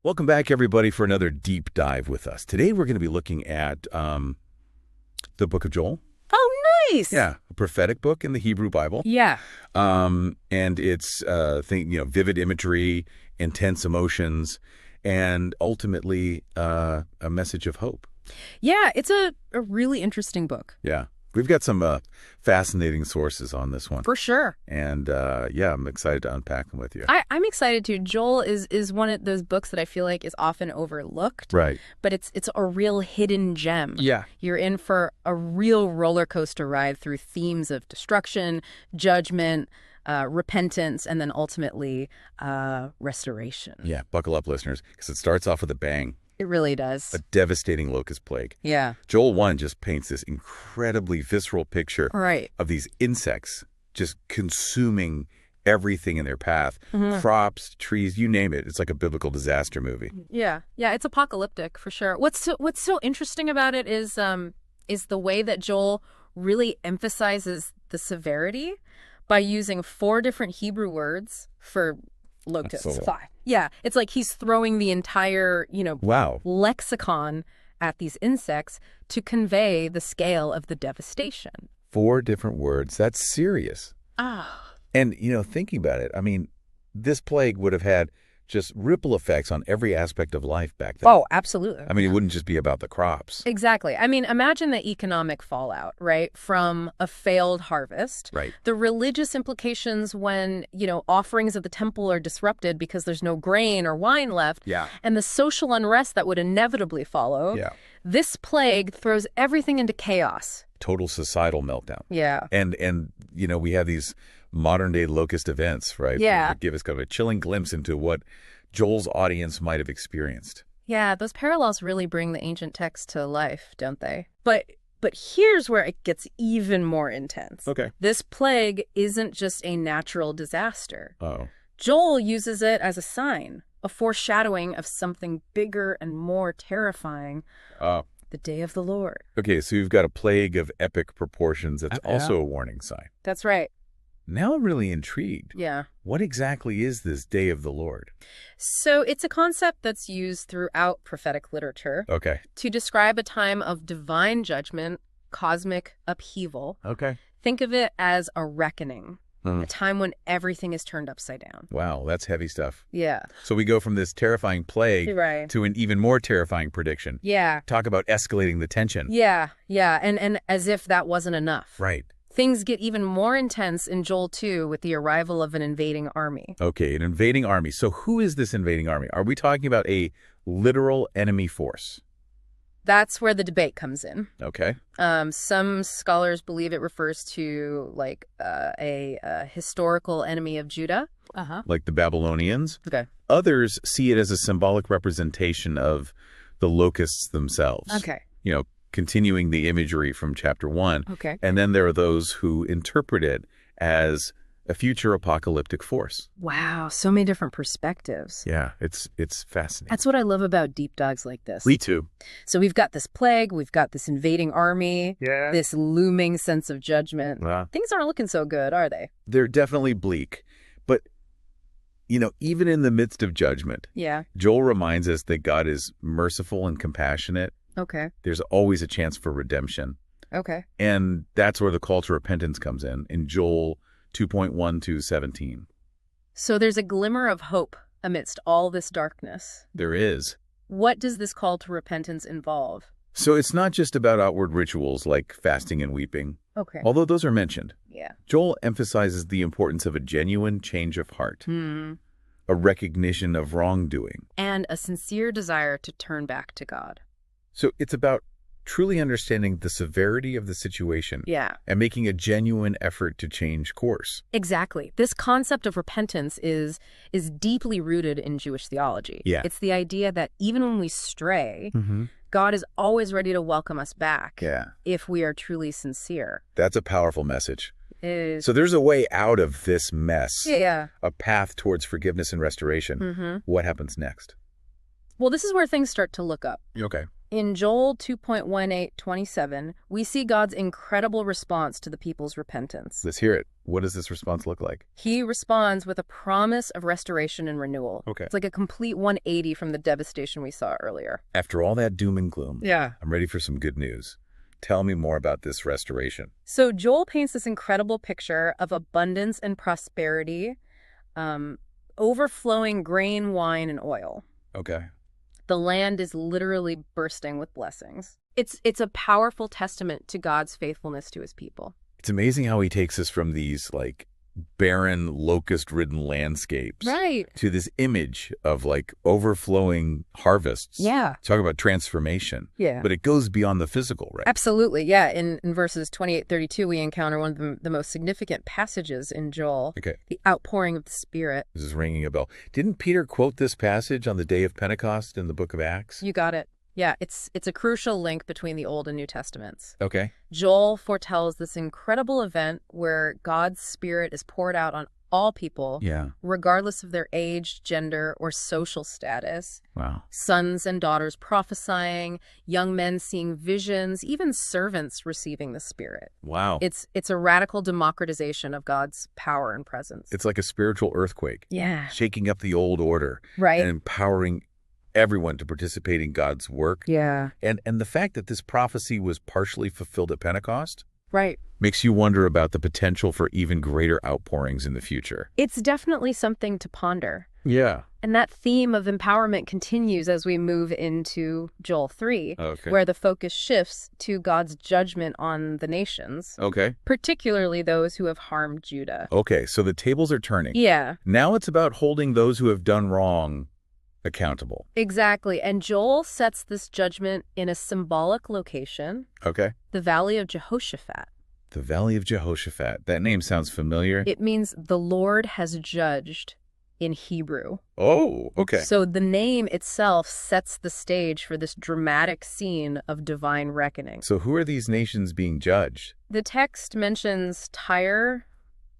Welcome back, everybody, for another deep dive with us. Today, we're going to be looking at the book of Joel. Oh, nice. Yeah, a prophetic book in the Hebrew Bible. Yeah. And it's vivid imagery, intense emotions, and ultimately a message of hope. Yeah, it's a really interesting book. Yeah. We've got some fascinating sources on this one. For sure. And I'm excited to unpack them with you. I'm excited too. Joel is one of those books that I feel like is often overlooked. Right. But it's a real hidden gem. Yeah. You're in for a real roller coaster ride through themes of destruction, judgment, repentance, and then ultimately restoration. Yeah. Buckle up, listeners, because it starts off with a bang. It really does. A devastating locust plague. Yeah. Joel 1 just paints this incredibly visceral picture Right. of these insects just consuming everything in their path. Mm-hmm. Crops, trees, you name it. It's like a biblical disaster movie. Yeah. Yeah, it's apocalyptic for sure. What's so interesting about it is the way that Joel really emphasizes the severity by using 4 different Hebrew words for locusts. That's so- 5. Yeah, it's like he's throwing the entire, Wow. lexicon at these insects to convey the scale of the devastation. 4 different words. That's serious. Ah. And, thinking about it, I mean, this plague would have had just ripple effects on every aspect of life back then. Oh, absolutely. I mean, it wouldn't just be about the crops. Exactly. I mean, imagine the economic fallout, right, from a failed harvest. Right. The religious implications when, offerings at the temple are disrupted because there's no grain or wine left. Yeah. And the social unrest that would inevitably follow. Yeah. This plague throws everything into chaos. Total societal meltdown. Yeah. And we have these modern-day locust events, right? Yeah. That give us kind of a chilling glimpse into what Joel's audience might have experienced. Yeah, those parallels really bring the ancient text to life, don't they? But here's where it gets even more intense. Okay. This plague isn't just a natural disaster. Oh. Joel uses it as a sign, a foreshadowing of something bigger and more terrifying. The day of the Lord. Okay, so you've got a plague of epic proportions that's Yeah. also a warning sign. That's right. Now I'm really intrigued. Yeah. What exactly is this day of the Lord? So it's a concept that's used throughout prophetic literature Okay. to describe a time of divine judgment, cosmic upheaval. Okay. Think of it as a reckoning, Hmm. a time when everything is turned upside down. Wow, that's heavy stuff. Yeah. So we go from this terrifying plague Right. to an even more terrifying prediction. Yeah. Talk about escalating the tension. Yeah. Yeah. And as if that wasn't enough. Right. Things get even more intense in Joel 2 with the arrival of an invading army. Okay, an invading army. So who is this invading army? Are we talking about a literal enemy force? That's where the debate comes in. Okay. Some scholars believe it refers to like a historical enemy of Judah. Like the Babylonians? Okay. Others see it as a symbolic representation of the locusts themselves. Okay. Continuing the imagery from chapter 1. Okay. And then there are those who interpret it as a future apocalyptic force. Wow, so many different perspectives. Yeah, it's fascinating. That's what I love about deep dives like this. Me too. So we've got this plague, we've got this invading army, Yeah. this looming sense of judgment. Wow. Things aren't looking so good, are they? They're definitely bleak. But, even in the midst of judgment, Yeah. Joel reminds us that God is merciful and compassionate. Okay. There's always a chance for redemption. Okay. And that's where the call to repentance comes in Joel 2.1 to 17. So there's a glimmer of hope amidst all this darkness. There is. What does this call to repentance involve? So it's not just about outward rituals like fasting and weeping, Okay. although those are mentioned. Yeah. Joel emphasizes the importance of a genuine change of heart, Hmm. a recognition of wrongdoing. And a sincere desire to turn back to God. So it's about truly understanding the severity of the situation Yeah. and making a genuine effort to change course. Exactly. This concept of repentance is deeply rooted in Jewish theology. Yeah. It's the idea that even when we stray, Mm-hmm. God is always ready to welcome us back Yeah, if we are truly sincere. that's a powerful message. Is So there's a way out of this mess, yeah. a path towards forgiveness and restoration. Mm-hmm. What happens next? Well, this is where things start to look up. Okay. In Joel 2.18:27, we see God's incredible response to the people's repentance. Let's hear it. What does this response look like? He responds with a promise of restoration and renewal. Okay. It's like a complete 180 from the devastation we saw earlier. After all that doom and gloom, Yeah. I'm ready for some good news. Tell me more about this restoration. So Joel paints this incredible picture of abundance and prosperity, overflowing grain, wine, and oil. Okay. The land is literally bursting with blessings. It's a powerful testament to God's faithfulness to his people. It's amazing how he takes us from these, like, barren, locust-ridden landscapes Right. to this image of, like, overflowing harvests. Yeah. Talk about transformation. Yeah. But it goes beyond the physical, right? Absolutely. Yeah. In verses 28-32, we encounter one of the most significant passages in Joel, Okay. the outpouring of the Spirit. This is ringing a bell. Didn't Peter quote this passage on the day of Pentecost in the book of Acts? You got it. Yeah, it's a crucial link between the Old and New Testaments. Okay. Joel foretells this incredible event where God's Spirit is poured out on all people, Yeah. regardless of their age, gender, or social status. Wow. Sons and daughters prophesying, young men seeing visions, even servants receiving the Spirit. Wow. It's a radical democratization of God's power and presence. It's like a spiritual earthquake, Yeah. shaking up the old order Right. and empowering everyone to participate in God's work. Yeah. And the fact that this prophecy was partially fulfilled at Pentecost Right. makes you wonder about the potential for even greater outpourings in the future. It's definitely something to ponder. Yeah. And that theme of empowerment continues as we move into Joel 3, Okay. where the focus shifts to God's judgment on the nations, Okay. particularly those who have harmed Judah. Okay, so the tables are turning. Yeah, Now it's about holding those who have done wrong accountable. exactly. And Joel sets this judgment in a symbolic location, Okay. the Valley of Jehoshaphat. The Valley of Jehoshaphat. That name sounds familiar. It means the Lord has judged in Hebrew. Oh, okay. So the name itself sets the stage for this dramatic scene of divine reckoning. So who are these nations being judged? The text mentions Tyre,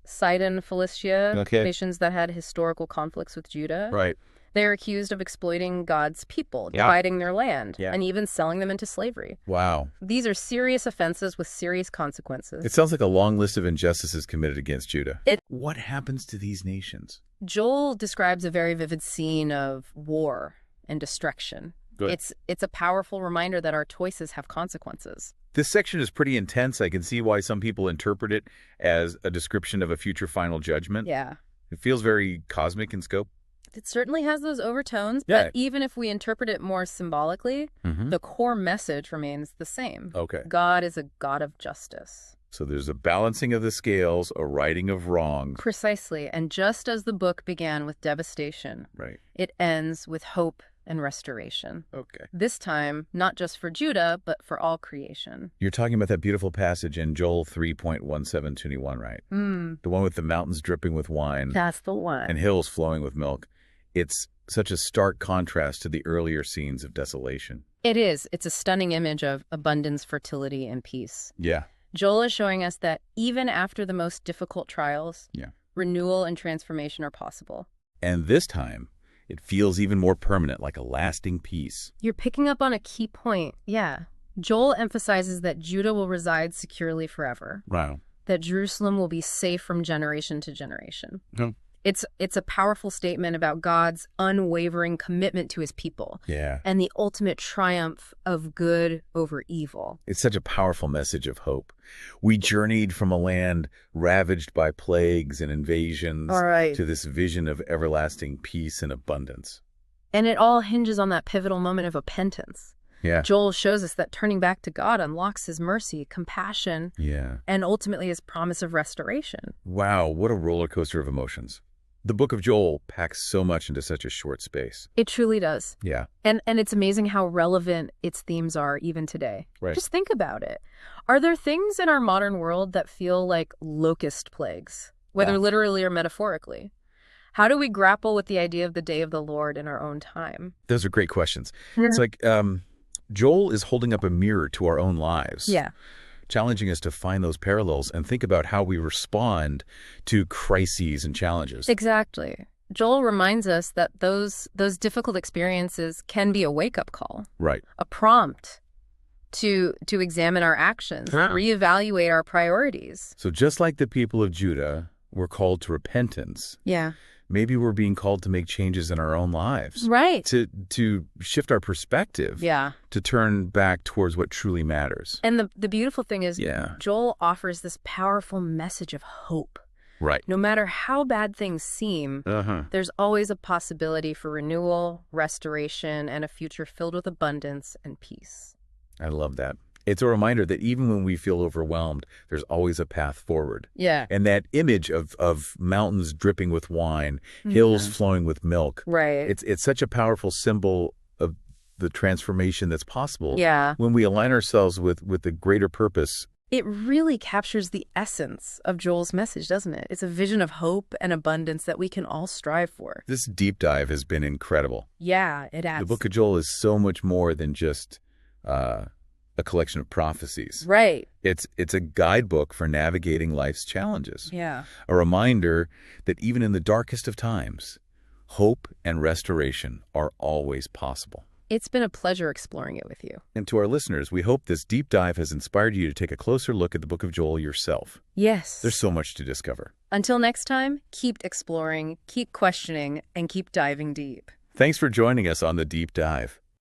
Sidon, Philistia, Okay. nations that had historical conflicts with Judah. Right. They're accused of exploiting God's people, Yeah. dividing their land, Yeah. and even selling them into slavery. Wow. These are serious offenses with serious consequences. It sounds like a long list of injustices committed against Judah. It- What happens to these nations? Joel describes a very vivid scene of war and destruction. Good. It's a powerful reminder that our choices have consequences. This section is pretty intense. I can see why some people interpret it as a description of a future final judgment. Yeah. It feels very cosmic in scope. It certainly has those overtones, Yeah. but even if we interpret it more symbolically, the core message remains the same. Okay. God is a God of justice. So there's a balancing of the scales, a righting of wrongs. Precisely. And just as the book began with devastation, Right. it ends with hope and restoration. Okay. This time, not just for Judah, but for all creation. You're talking about that beautiful passage in Joel 3.17-21, right? The one with the mountains dripping with wine That's the one. and hills flowing with milk. It's such a stark contrast to the earlier scenes of desolation. It is. It's a stunning image of abundance, fertility, and peace. Yeah. Joel is showing us that even after the most difficult trials, Yeah. renewal and transformation are possible. And this time, it feels even more permanent, like a lasting peace. You're picking up on a key point. Yeah. Joel emphasizes that Judah will reside securely forever, Wow. that Jerusalem will be safe from generation to generation. No. It's a powerful statement about God's unwavering commitment to his people Yeah. and the ultimate triumph of good over evil. It's such a powerful message of hope. We journeyed from a land ravaged by plagues and invasions All right. to this vision of everlasting peace and abundance. And it all hinges on that pivotal moment of repentance. Yeah. Joel shows us that turning back to God unlocks his mercy, compassion, Yeah. and ultimately his promise of restoration. Wow, what a roller coaster of emotions. The book of Joel packs so much into such a short space. It truly does. Yeah. And it's amazing how relevant its themes are even today. Right. Just think about it. Are there things in our modern world that feel like locust plagues, whether Yeah. literally or metaphorically? How do we grapple with the idea of the day of the Lord in our own time? Those are great questions. It's like Joel is holding up a mirror to our own lives. Yeah. Challenging us to find those parallels and think about how we respond to crises and challenges. Exactly. Joel reminds us that those difficult experiences can be a wake-up call, Right. a prompt to examine our actions, reevaluate our priorities. So just like the people of Judah were called to repentance, Yeah. maybe we're being called to make changes in our own lives. Right. To shift our perspective. Yeah. To turn back towards what truly matters. And the beautiful thing is, Yeah. Joel offers this powerful message of hope. Right. No matter how bad things seem, there's always a possibility for renewal, restoration, and a future filled with abundance and peace. I love that. It's a reminder that even when we feel overwhelmed, there's always a path forward. Yeah. And that image of mountains dripping with wine, hills flowing with milk. Right. It's such a powerful symbol of the transformation that's possible. Yeah. When we align ourselves with the greater purpose. It really captures the essence of Joel's message, doesn't it? It's a vision of hope and abundance that we can all strive for. This deep dive has been incredible. Yeah, it has. The book of Joel is so much more than just a collection of prophecies. Right. It's a guidebook for navigating life's challenges. Yeah. A reminder that even in the darkest of times, hope and restoration are always possible. It's been a pleasure exploring it with you. And to our listeners, we hope this deep dive has inspired you to take a closer look at the book of Joel yourself. Yes. There's so much to discover. Until next time, keep exploring, keep questioning, and keep diving deep. Thanks for joining us on the deep dive.